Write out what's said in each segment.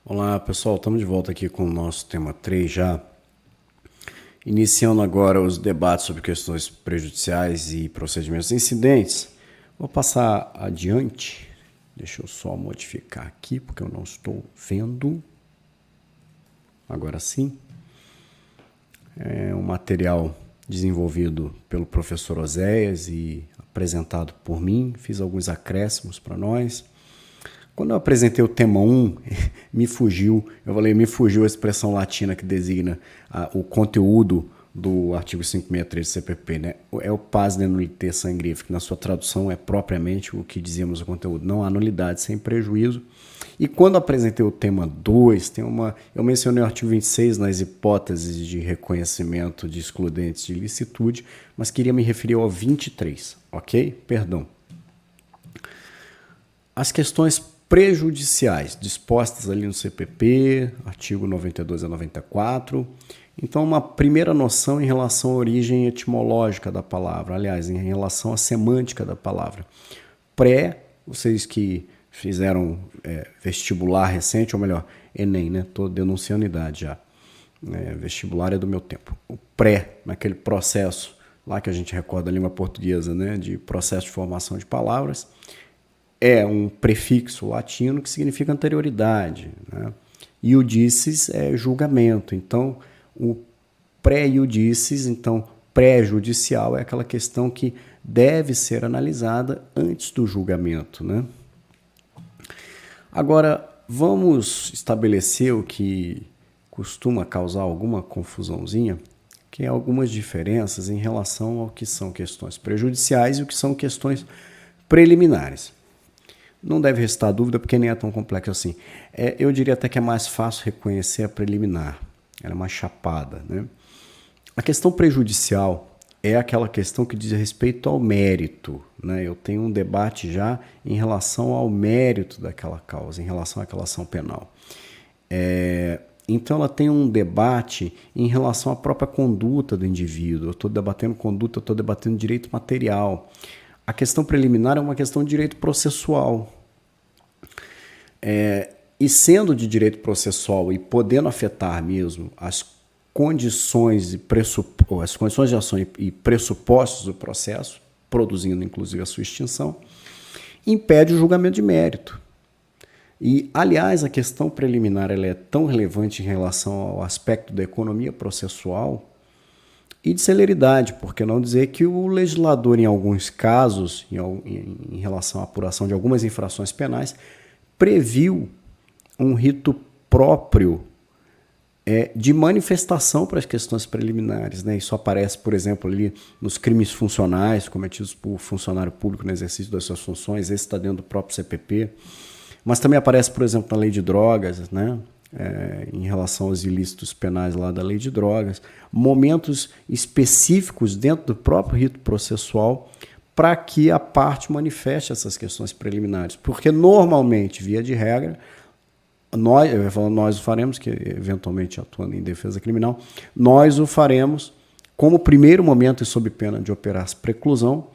Olá pessoal, estamos de volta aqui com o nosso tema 3 já. Iniciando agora os debates sobre questões prejudiciais e procedimentos incidentes. Vou passar adiante. Deixa eu só modificar aqui porque eu não estou vendo. Agora sim. É um material desenvolvido pelo professor Oséias e apresentado por mim. Fiz alguns acréscimos para nós. Quando eu apresentei o tema 1, me fugiu a expressão latina que designa o conteúdo do artigo 563 do CPP, né? É o pars de nullité sangrific, que na sua tradução é propriamente o que dizíamos no conteúdo. Não há nulidade sem prejuízo. E quando apresentei o tema 2, eu mencionei o artigo 26 nas hipóteses de reconhecimento de excludentes de ilicitude, mas queria me referir ao 23, ok? Perdão. As questões prejudiciais dispostas ali no CPP, artigo 92 a 94. Então, uma primeira noção em relação à origem etimológica da palavra, aliás, em relação à semântica da palavra. Vocês que fizeram vestibular recente, ou melhor, Enem, né? Estou denunciando idade já. Vestibular é do meu tempo. O naquele processo lá que a gente recorda a língua portuguesa, né? De processo de formação de palavras, é um prefixo latino que significa anterioridade, né? Iudices é julgamento. Então, o pré-iudices, então pré-judicial, é aquela questão que deve ser analisada antes do julgamento, né? Agora, vamos estabelecer o que costuma causar alguma confusãozinha, que é algumas diferenças em relação ao que são questões prejudiciais e o que são questões preliminares. Não deve restar dúvida, porque nem é tão complexo assim. Eu diria até que é mais fácil reconhecer a preliminar. Ela é mais chapada, né? A questão prejudicial é aquela questão que diz respeito ao mérito, né? Eu tenho um debate já em relação ao mérito daquela causa, em relação àquela ação penal. Então, ela tem um debate em relação à própria conduta do indivíduo. Eu estou debatendo conduta, eu estou debatendo direito material. A questão preliminar é uma questão de direito processual. E sendo de direito processual e podendo afetar mesmo as condições de ação e pressupostos do processo, produzindo inclusive a sua extinção, impede o julgamento de mérito. E, aliás, a questão preliminar ela é tão relevante em relação ao aspecto da economia processual e de celeridade, por que não dizer que o legislador, em alguns casos, em relação à apuração de algumas infrações penais, previu um rito próprio de manifestação para as questões preliminares, né? Isso aparece, por exemplo, ali nos crimes funcionais cometidos por funcionário público no exercício das suas funções. Esse está dentro do próprio CPP. Mas também aparece, por exemplo, na lei de drogas, né? Em relação aos ilícitos penais lá da lei de drogas, momentos específicos dentro do próprio rito processual para que a parte manifeste essas questões preliminares. Porque normalmente, via de regra, nós o faremos, que eventualmente atuando em defesa criminal, nós o faremos como primeiro momento e sob pena de operar preclusão,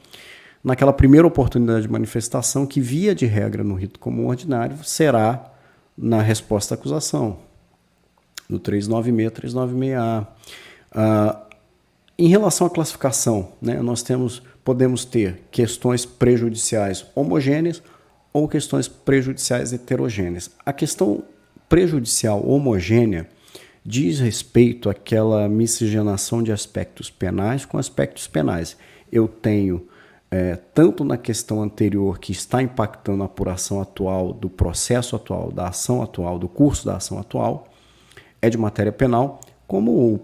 naquela primeira oportunidade de manifestação que, via de regra, no rito comum ordinário, será na resposta à acusação, no 396, 396A. Em relação à classificação, né, podemos ter questões prejudiciais homogêneas ou questões prejudiciais heterogêneas. A questão prejudicial homogênea diz respeito àquela miscigenação de aspectos penais com aspectos penais. Eu tenho tanto na questão anterior, que está impactando a apuração atual, do processo atual, da ação atual, do curso da ação atual, é de matéria penal, como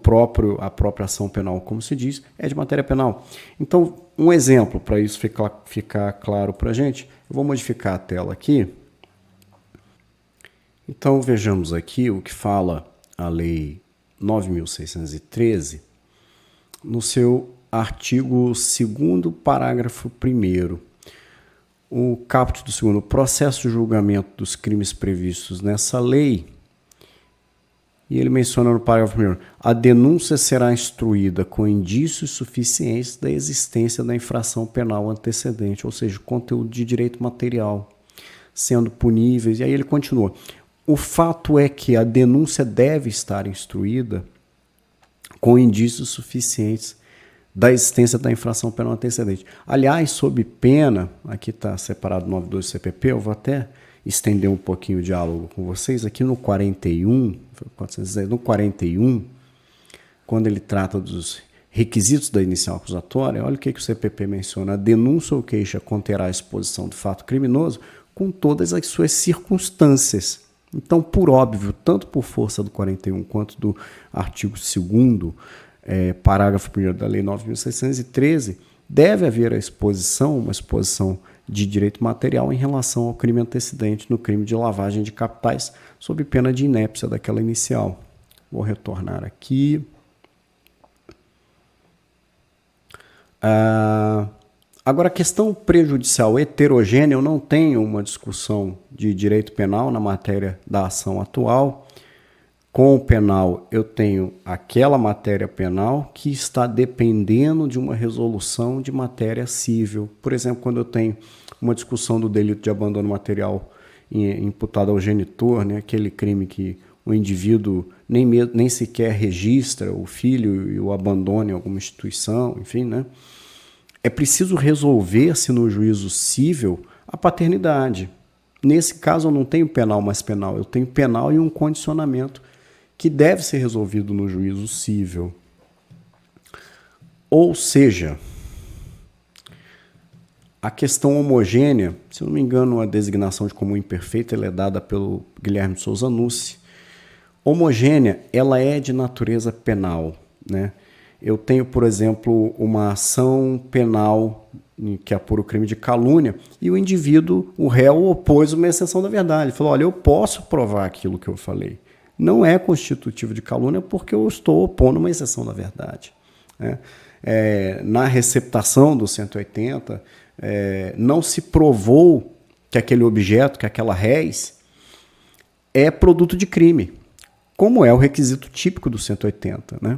a própria ação penal, como se diz, é de matéria penal. Então, um exemplo para isso ficar claro para a gente, eu vou modificar a tela aqui. Então, vejamos aqui o que fala a Lei 9.613, no seu artigo 2º, parágrafo 1º. O caput do 2º, processo de julgamento dos crimes previstos nessa lei. E ele menciona no parágrafo 1º, a denúncia será instruída com indícios suficientes da existência da infração penal antecedente, ou seja, conteúdo de direito material, sendo puníveis. E aí ele continua. O fato é que a denúncia deve estar instruída com indícios suficientes da existência da infração penal antecedente. Aliás, sob pena, aqui está separado 92 do CPP, eu vou até estender um pouquinho o diálogo com vocês, aqui no 41, quando ele trata dos requisitos da inicial acusatória, olha o que o CPP menciona: a denúncia ou queixa conterá a exposição do fato criminoso com todas as suas circunstâncias. Então, por óbvio, tanto por força do 41 quanto do artigo 2º, parágrafo 1º da Lei 9.613, deve haver uma exposição de direito material em relação ao crime antecedente no crime de lavagem de capitais, sob pena de inépcia daquela inicial. Vou retornar aqui. Agora, a questão prejudicial heterogênea, eu não tenho uma discussão de direito penal na matéria da ação atual. Com o penal, eu tenho aquela matéria penal que está dependendo de uma resolução de matéria civil. Por exemplo, quando eu tenho uma discussão do delito de abandono material imputado ao genitor, né, aquele crime que o indivíduo nem sequer registra o filho e o abandona em alguma instituição, enfim, né? É preciso resolver-se no juízo civil a paternidade. Nesse caso, eu não tenho penal mais penal, eu tenho penal e um condicionamento que deve ser resolvido no juízo civil. Ou seja, a questão homogênea, se eu não me engano, a designação de comum imperfeito ela é dada pelo Guilherme de Souza Nucci. Homogênea, ela é de natureza penal, né? Eu tenho, por exemplo, uma ação penal que apura o crime de calúnia e o indivíduo, o réu, opôs uma exceção da verdade. Ele falou, olha, eu posso provar aquilo que eu falei. Não é constitutivo de calúnia porque eu estou opondo uma exceção da verdade. Né? Na receptação do 180, não se provou que aquele objeto, que aquela réis, é produto de crime, como é o requisito típico do 180, né?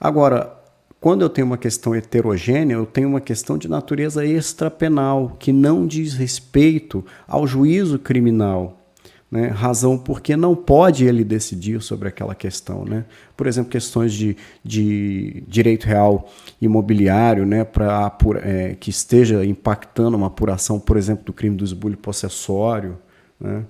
Agora, quando eu tenho uma questão heterogênea, eu tenho uma questão de natureza extrapenal, que não diz respeito ao juízo criminal, né? Razão porque não pode ele decidir sobre aquela questão, né? Por exemplo, questões de direito real imobiliário, né? Que esteja impactando uma apuração, por exemplo, do crime do esbulho possessório, né?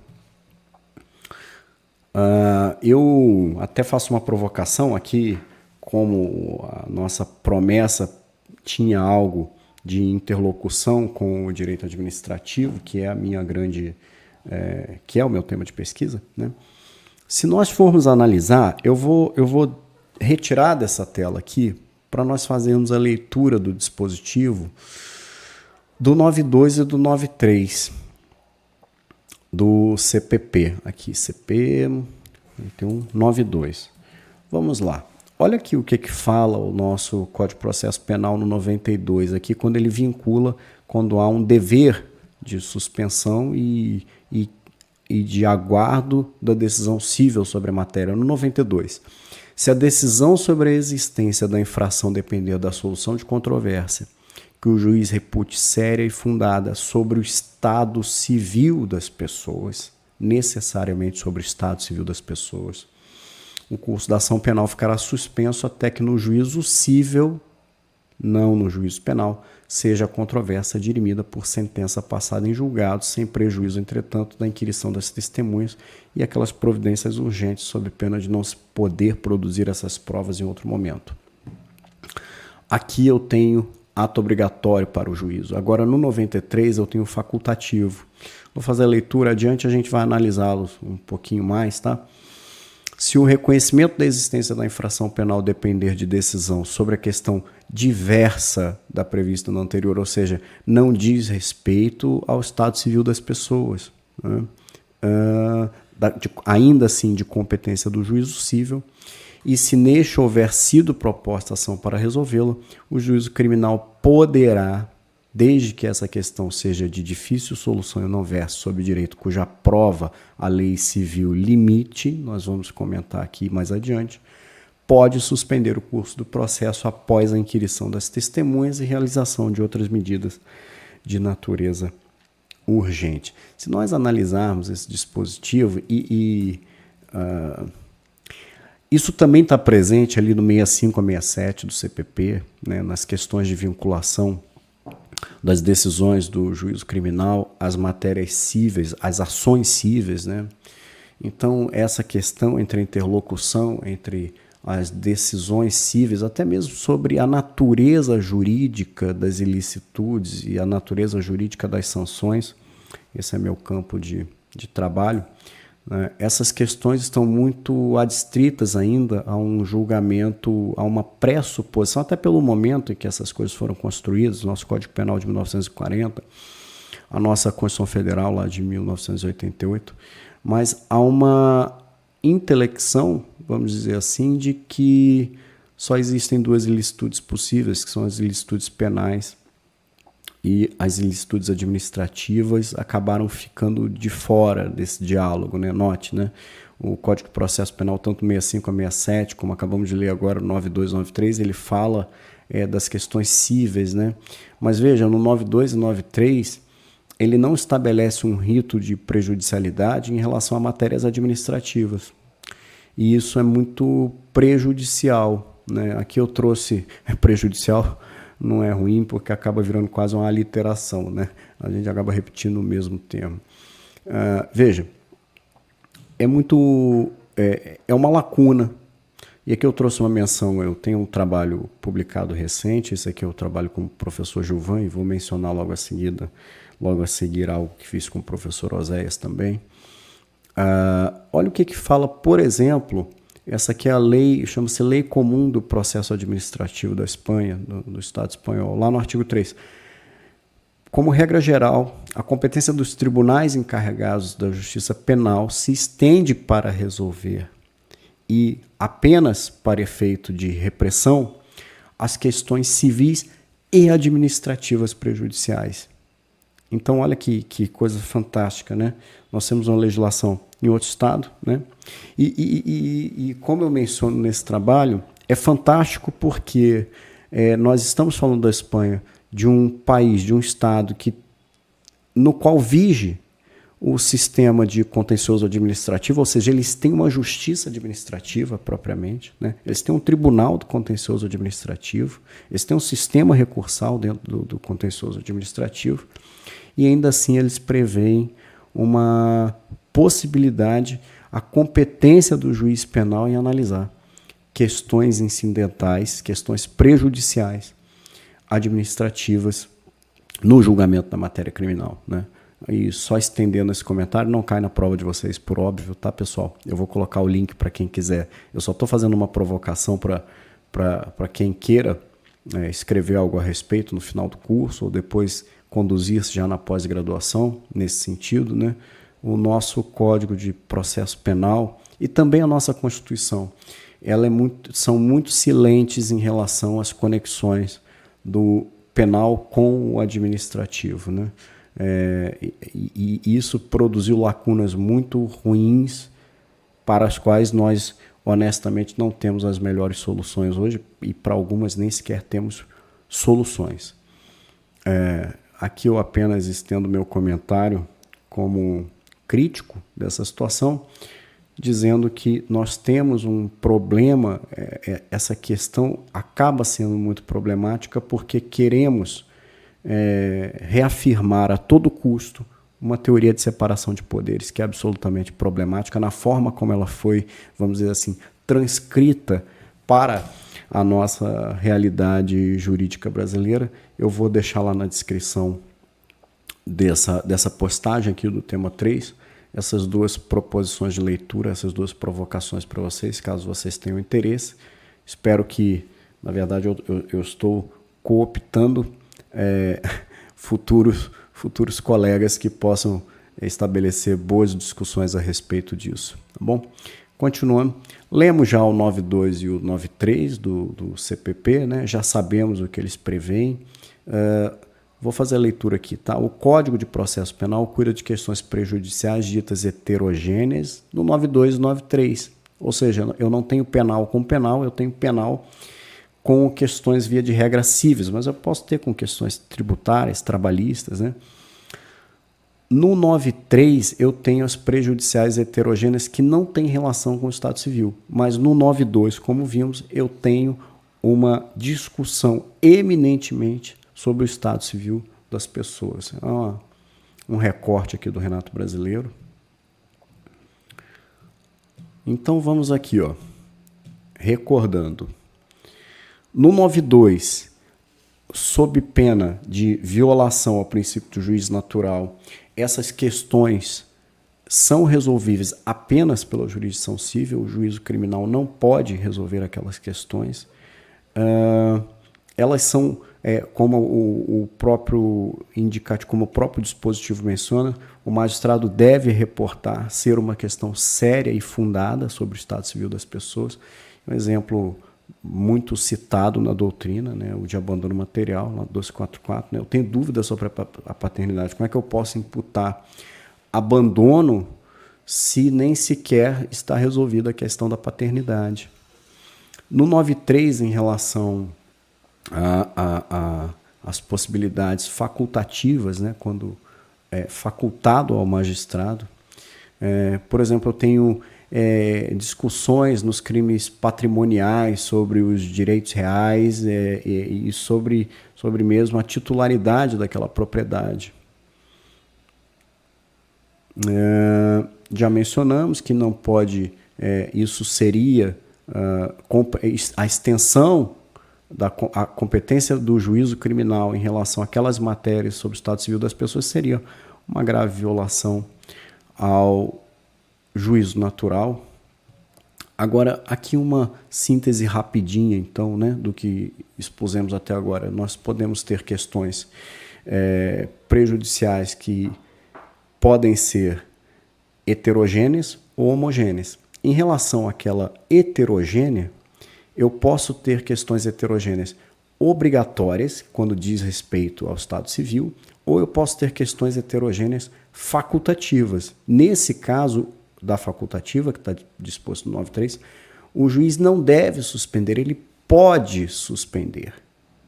Eu até faço uma provocação aqui, como a nossa promessa tinha algo de interlocução com o direito administrativo, que é a minha grande, que é o meu tema de pesquisa, né? Se nós formos analisar, eu vou retirar dessa tela aqui para nós fazermos a leitura do dispositivo do 92 e do 93 do CPP, aqui CP tem um 92. Vamos lá. Olha aqui o que fala o nosso Código de Processo Penal no 92, aqui quando ele vincula, quando há um dever de suspensão e de aguardo da decisão civil sobre a matéria. No 92, se a decisão sobre a existência da infração depender da solução de controvérsia, que o juiz repute séria e fundada sobre o estado civil das pessoas, necessariamente sobre o estado civil das pessoas, o curso da ação penal ficará suspenso até que no juízo civil, não no juízo penal, seja a controvérsia dirimida por sentença passada em julgado, sem prejuízo, entretanto, da inquirição das testemunhas e aquelas providências urgentes sob pena de não se poder produzir essas provas em outro momento. Aqui eu tenho ato obrigatório para o juízo. Agora, no 93, eu tenho facultativo. Vou fazer a leitura adiante, a gente vai analisá-los um pouquinho mais, tá? Se o reconhecimento da existência da infração penal depender de decisão sobre a questão diversa da prevista no anterior, ou seja, não diz respeito ao estado civil das pessoas, né? Ainda assim de competência do juízo civil, e se neste houver sido proposta ação para resolvê-la, o juízo criminal poderá, desde que essa questão seja de difícil solução e não verse sob direito cuja prova a lei civil limite, nós vamos comentar aqui mais adiante, pode suspender o curso do processo após a inquirição das testemunhas e realização de outras medidas de natureza urgente. Se nós analisarmos esse dispositivo isso também está presente ali no 65 a 67 do CPP, né, nas questões de vinculação das decisões do juízo criminal às matérias cíveis, às ações cíveis, né? Então, essa questão entre a interlocução entre as decisões cíveis, até mesmo sobre a natureza jurídica das ilicitudes e a natureza jurídica das sanções, esse é meu campo de trabalho, né? Essas questões estão muito adstritas ainda a um julgamento, a uma pressuposição, até pelo momento em que essas coisas foram construídas, nosso Código Penal de 1940, a nossa Constituição Federal lá de 1988, mas há uma intelecção, vamos dizer assim, de que só existem duas ilicitudes possíveis, que são as ilicitudes penais e as ilicitudes administrativas acabaram ficando de fora desse diálogo, né? Note, né? O Código de Processo Penal, tanto 65 a 67, como acabamos de ler agora, o 92 e 93, ele fala das questões cíveis, né? Mas veja, no 92 e 93, ele não estabelece um rito de prejudicialidade em relação a matérias administrativas. E isso é muito prejudicial, né? Aqui eu trouxe prejudicial, não é ruim porque acaba virando quase uma aliteração, né? A gente acaba repetindo o mesmo termo. Veja, é uma lacuna. E aqui eu trouxe uma menção, eu tenho um trabalho publicado recente, esse aqui é o trabalho com o professor Gilvan, e vou mencionar logo a seguir algo que fiz com o professor Oséias também. Olha o que fala, por exemplo, essa aqui é a lei, chama-se Lei Comum do Processo Administrativo da Espanha, do Estado espanhol, lá no artigo 3. Como regra geral, a competência dos tribunais encarregados da justiça penal se estende para resolver e apenas para efeito de repressão as questões civis e administrativas prejudiciais. Então, olha que coisa fantástica, né? Nós temos uma legislação em outro estado, né? E como eu menciono nesse trabalho, é fantástico porque nós estamos falando da Espanha, de um país, de um estado no qual vige o sistema de contencioso administrativo, ou seja, eles têm uma justiça administrativa propriamente, né? Eles têm um tribunal do contencioso administrativo, eles têm um sistema recursal dentro do contencioso administrativo, e ainda assim eles preveem uma possibilidade, a competência do juiz penal em analisar questões incidentais, questões prejudiciais administrativas no julgamento da matéria criminal, né? E só estendendo esse comentário, não cai na prova de vocês, por óbvio, tá, pessoal? Eu vou colocar o link para quem quiser. Eu só estou fazendo uma provocação para quem queira escrever algo a respeito no final do curso ou depois conduzir-se já na pós-graduação, nesse sentido, né? O nosso Código de Processo Penal e também a nossa Constituição, são muito silentes em relação às conexões do penal com o administrativo, né? E isso produziu lacunas muito ruins para as quais nós, honestamente, não temos as melhores soluções hoje e para algumas nem sequer temos soluções. Aqui eu apenas estendo meu comentário como crítico dessa situação, dizendo que nós temos um problema, essa questão acaba sendo muito problemática porque queremos reafirmar a todo custo uma teoria de separação de poderes que é absolutamente problemática na forma como ela foi, vamos dizer assim, transcrita para a nossa realidade jurídica brasileira. Eu vou deixar lá na descrição dessa postagem aqui do tema 3, essas duas proposições de leitura, essas duas provocações para vocês, caso vocês tenham interesse. Espero que, na verdade, eu estou cooptando futuros colegas que possam estabelecer boas discussões a respeito disso, tá bom? Continuando, lemos já o 92 e o 93 do CPP, né? Já sabemos o que eles preveem. Vou fazer a leitura aqui, tá? O Código de Processo Penal cuida de questões prejudiciais ditas heterogêneas no 92 e 93. Ou seja, eu não tenho penal com penal, eu tenho penal com questões via de regra cíveis, mas eu posso ter com questões tributárias, trabalhistas, né? No 93, eu tenho as prejudiciais heterogêneas que não têm relação com o Estado Civil, mas no 92, como vimos, eu tenho uma discussão eminentemente sobre o Estado Civil das pessoas. Um recorte aqui do Renato Brasileiro. Então vamos aqui, ó, recordando. No 92, sob pena de violação ao princípio do juízo natural, essas questões são resolvíveis apenas pela jurisdição civil, o juízo criminal não pode resolver aquelas questões. Elas são, como o próprio indicativo, como o próprio dispositivo menciona, o magistrado deve reportar ser uma questão séria e fundada sobre o estado civil das pessoas. Um exemplo muito citado na doutrina, né, o de abandono material, lá 1244, né, eu tenho dúvida sobre a paternidade. Como é que eu posso imputar abandono se nem sequer está resolvida a questão da paternidade? No 93, em relação às possibilidades facultativas, né, quando é facultado ao magistrado, por exemplo, eu tenho discussões nos crimes patrimoniais sobre os direitos reais e sobre mesmo a titularidade daquela propriedade. Já mencionamos que não pode, isso seria a extensão a competência do juízo criminal em relação àquelas matérias sobre o estado civil das pessoas seria uma grave violação ao juízo natural. Agora, aqui uma síntese rapidinha, então, né, do que expusemos até agora. Nós podemos ter questões prejudiciais que podem ser heterogêneas ou homogêneas. Em relação àquela heterogênea, eu posso ter questões heterogêneas obrigatórias, quando diz respeito ao Estado Civil, ou eu posso ter questões heterogêneas facultativas. Nesse caso da facultativa, que está disposto no 93, o juiz não deve suspender, ele pode suspender.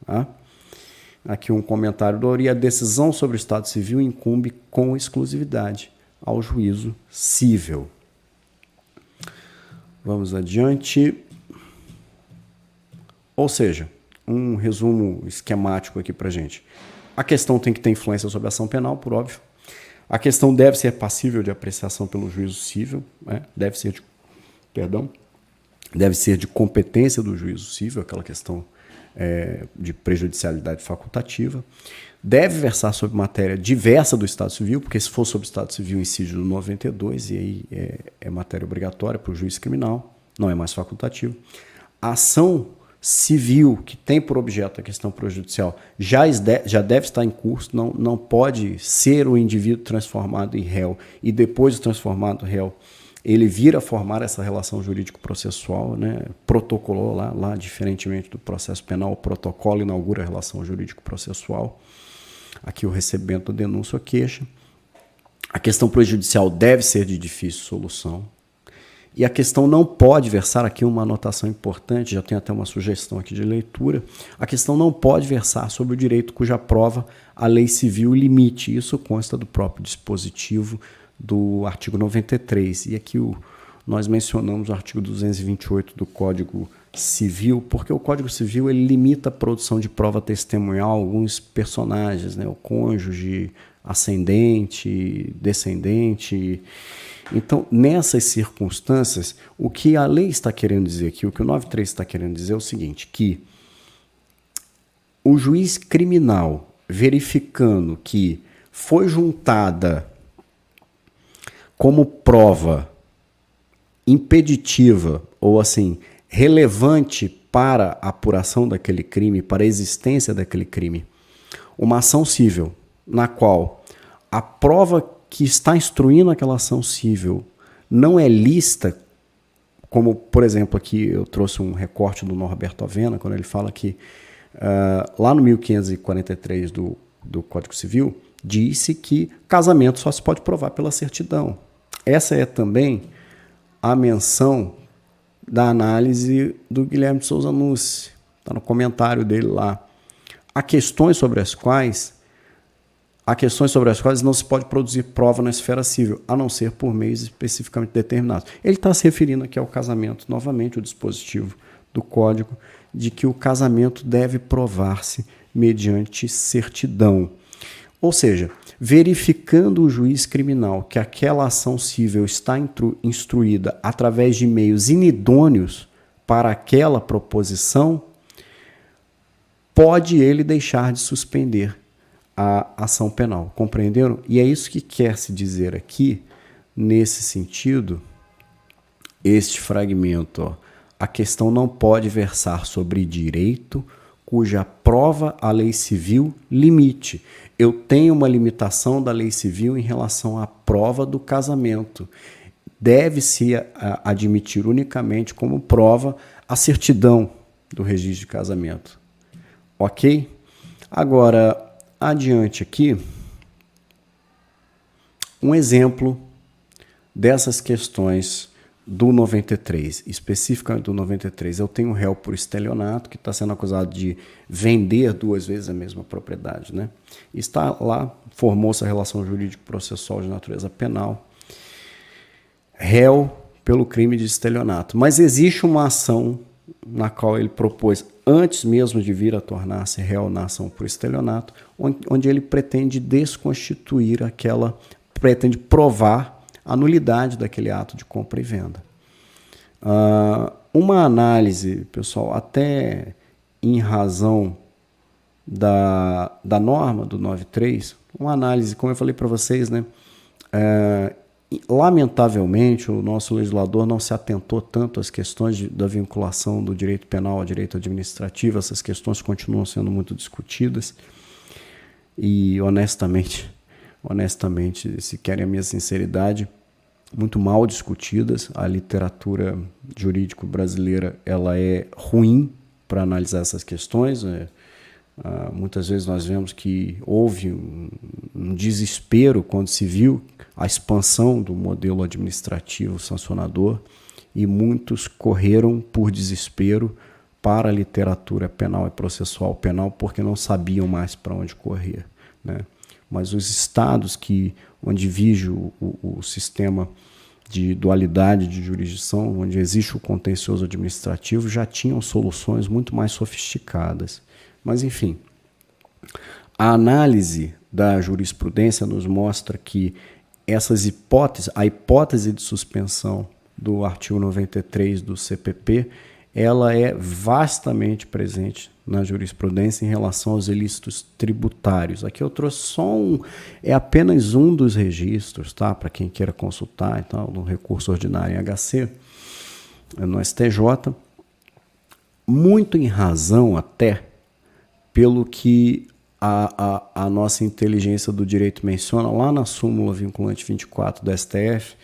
Tá? Aqui um comentário do Auri: a decisão sobre o Estado Civil incumbe com exclusividade ao juízo cível. Vamos adiante. Ou seja, um resumo esquemático aqui para a gente. A questão tem que ter influência sobre a ação penal, por óbvio. A questão deve ser passível de apreciação pelo juízo cível, né? Deve ser de competência do juízo cível, aquela questão de prejudicialidade facultativa. Deve versar sobre matéria diversa do Estado Civil, porque se for sobre o Estado Civil, incide no 92, e aí é matéria obrigatória para o juiz criminal, não é mais facultativo. A ação civil que tem por objeto a questão prejudicial já deve estar em curso, não pode ser o indivíduo transformado em réu e depois de transformado em réu ele vir a formar essa relação jurídico-processual, né? Protocolou lá, diferentemente do processo penal, o protocolo inaugura a relação jurídico-processual. Aqui o recebimento da denúncia ou queixa. A questão prejudicial deve ser de difícil solução. E a questão não pode versar, aqui uma anotação importante, já tem até uma sugestão aqui de leitura, a questão não pode versar sobre o direito cuja prova a lei civil limite. Isso consta do próprio dispositivo do artigo 93. E aqui nós mencionamos o artigo 228 do Código Civil, porque o Código Civil ele limita a produção de prova testemunhal a alguns personagens, né? O cônjuge, ascendente, descendente. Então, nessas circunstâncias, o que a lei está querendo dizer aqui, o que o 93 está querendo dizer é o seguinte, que o juiz criminal, verificando que foi juntada como prova impeditiva ou assim relevante para a apuração daquele crime, para a existência daquele crime, uma ação civil na qual a prova que está instruindo aquela ação civil não é lista, como, por exemplo, aqui eu trouxe um recorte do Norberto Avena, quando ele fala que lá no 1543 do Código Civil, disse que casamento só se pode provar pela certidão. Essa é também a menção da análise do Guilherme de Souza Nucci, está no comentário dele lá. Há questões sobre as quais há questões sobre as quais não se pode produzir prova na esfera civil, a não ser por meios especificamente determinados. Ele está se referindo aqui ao casamento, novamente, o dispositivo do Código, de que o casamento deve provar-se mediante certidão. Ou seja, verificando o juiz criminal que aquela ação civil está instruída através de meios inidôneos para aquela proposição, pode ele deixar de suspender a ação penal. Compreenderam? E é isso que quer se dizer aqui, nesse sentido, este fragmento. Ó, a questão não pode versar sobre direito cuja prova a lei civil limite. Eu tenho uma limitação da lei civil em relação à prova do casamento. Deve-se admitir unicamente como prova a certidão do registro de casamento. Ok? Agora, adiante aqui, um exemplo dessas questões do 93, especificamente do 93. Eu tenho um réu por estelionato que está sendo acusado de vender 2 vezes a mesma propriedade, né? Está lá, formou-se a relação jurídico-processual de natureza penal. Réu pelo crime de estelionato. Mas existe uma ação na qual ele propôs, antes mesmo de vir a tornar-se réu na ação por estelionato, onde ele pretende desconstituir pretende provar a nulidade daquele ato de compra e venda. Uma análise, pessoal, até em razão da norma do 93, uma análise, como eu falei para vocês, né? Lamentavelmente, o nosso legislador não se atentou tanto às questões da vinculação do direito penal ao direito administrativo. Essas questões continuam sendo muito discutidas e, honestamente, se querem a minha sinceridade, muito mal discutidas. A literatura jurídica brasileira ela é ruim para analisar essas questões. Muitas vezes nós vemos que houve um desespero quando se viu a expansão do modelo administrativo sancionador e muitos correram por desespero para a literatura penal e processual penal porque não sabiam mais para onde correr, né? Mas os estados onde vige o sistema de dualidade de jurisdição, onde existe o contencioso administrativo, já tinham soluções muito mais sofisticadas. Mas, enfim, a análise da jurisprudência nos mostra que a hipótese de suspensão do artigo 93 do CPP, ela é vastamente presente na jurisprudência em relação aos ilícitos tributários. Aqui eu trouxe é apenas um dos registros, tá? Para quem queira consultar, então, no recurso ordinário em HC, no STJ, muito em razão até pelo que a nossa inteligência do direito menciona lá na súmula vinculante 24 do STF,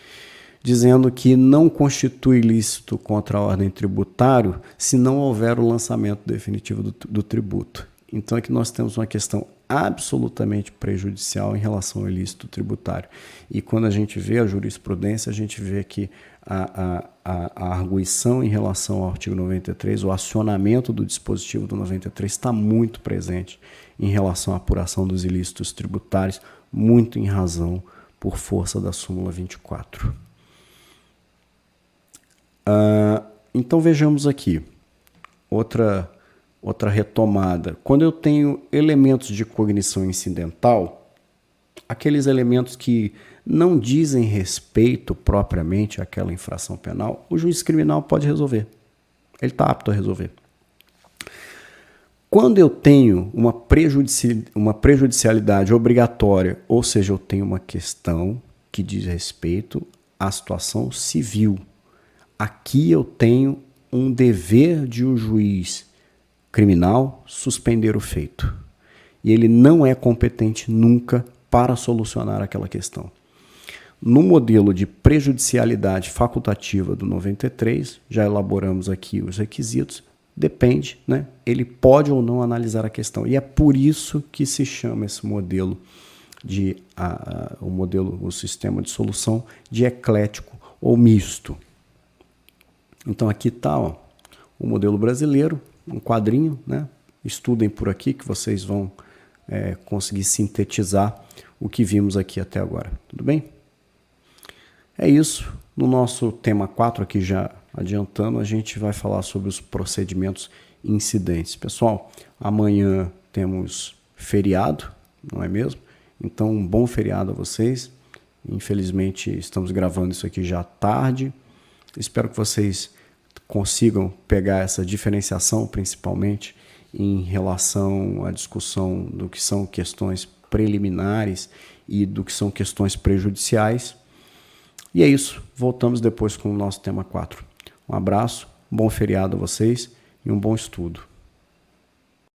dizendo que não constitui ilícito contra a ordem tributária se não houver o lançamento definitivo do tributo. Então aqui nós temos uma questão absolutamente prejudicial em relação ao ilícito tributário. E quando a gente vê a jurisprudência, a gente vê que a arguição em relação ao artigo 93, o acionamento do dispositivo do 93 está muito presente em relação à apuração dos ilícitos tributários, muito em razão por força da súmula 24. Então vejamos aqui outra retomada. Quando eu tenho elementos de cognição incidental, aqueles elementos que não dizem respeito propriamente àquela infração penal, o juiz criminal pode resolver. Ele está apto a resolver. Quando eu tenho uma prejudicialidade obrigatória, ou seja, eu tenho uma questão que diz respeito à situação civil, aqui eu tenho um dever de um juiz criminal suspender o feito. E ele não é competente nunca para solucionar aquela questão. No modelo de prejudicialidade facultativa do 93, já elaboramos aqui os requisitos, depende, né? Ele pode ou não analisar a questão. E é por isso que se chama esse modelo o sistema de solução de eclético ou misto. Então aqui está o modelo brasileiro, um quadrinho, né? Estudem por aqui que vocês vão conseguir sintetizar o que vimos aqui até agora. Tudo bem? É isso. No nosso tema 4 aqui, já adiantando, a gente vai falar sobre os procedimentos incidentes. Pessoal, amanhã temos feriado, não é mesmo? Então, um bom feriado a vocês. Infelizmente, estamos gravando isso aqui já tarde. Espero que vocês consigam pegar essa diferenciação, principalmente em relação à discussão do que são questões preliminares e do que são questões prejudiciais. E é isso. Voltamos depois com o nosso tema 4. Um abraço, um bom feriado a vocês e um bom estudo.